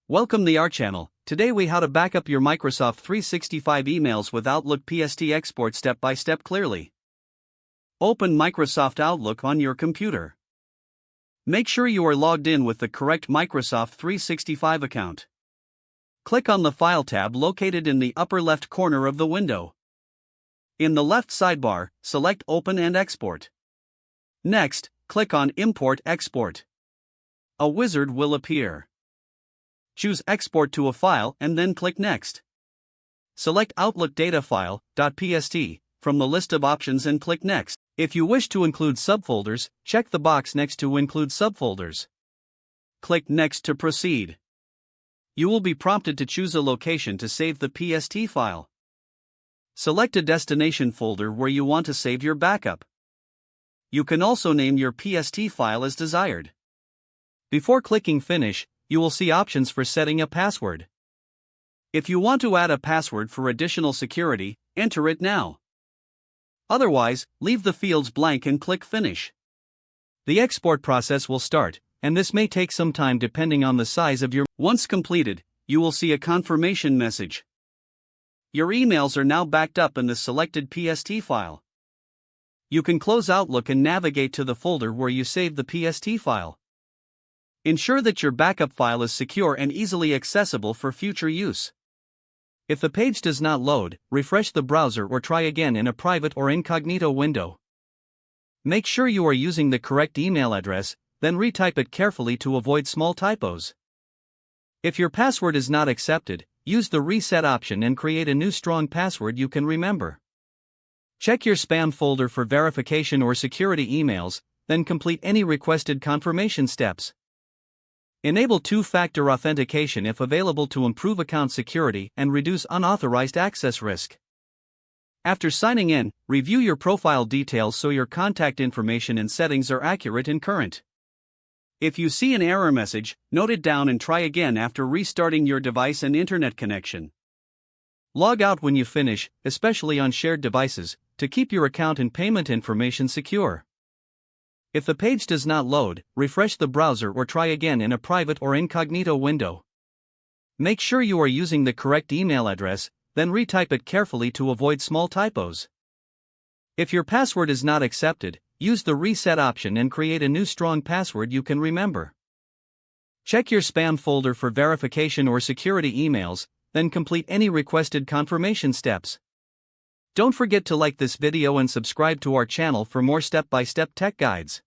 Welcome to our channel. Today we how to back up your Microsoft 365 emails with Outlook PST export step by step clearly. Open Microsoft Outlook on your computer. Make sure you are logged in with the correct Microsoft 365 account. Click on the File tab located in the upper left corner of the window. In the left sidebar, select Open and Export. Next, click on Import Export. A wizard will appear. Choose Export to a file and then click Next. Select Outlook Data File .pst from the list of options and click Next. If you wish to include subfolders, check the box next to Include Subfolders. Click Next to proceed. You will be prompted to choose a location to save the PST file. Select a destination folder where you want to save your backup. You can also name your PST file as desired. Before clicking Finish, you will see options for setting a password. If you want to add a password for additional security, enter it now. Otherwise, leave the fields blank and click Finish. The export process will start, and this may take some time depending on the size of your. Once completed, you will see a confirmation message. Your emails are now backed up in the selected PST file. You can close Outlook and navigate to the folder where you saved the PST file. Ensure that your backup file is secure and easily accessible for future use. If the page does not load, refresh the browser or try again in a private or incognito window. Make sure you are using the correct email address, then retype it carefully to avoid small typos. If your password is not accepted, use the Reset option and create a new strong password you can remember. Check your spam folder for verification or security emails, then complete any requested confirmation steps. Enable two-factor authentication if available to improve account security and reduce unauthorized access risk. After signing in, review your profile details so your contact information and settings are accurate and current. If you see an error message, note it down and try again after restarting your device and internet connection. Log out when you finish, especially on shared devices, to keep your account and payment information secure. If the page does not load, refresh the browser or try again in a private or incognito window. Make sure you are using the correct email address, then retype it carefully to avoid small typos. If your password is not accepted, use the Reset option and create a new strong password you can remember. Check your spam folder for verification or security emails, then complete any requested confirmation steps. Don't forget to like this video and subscribe to our channel for more step-by-step tech guides.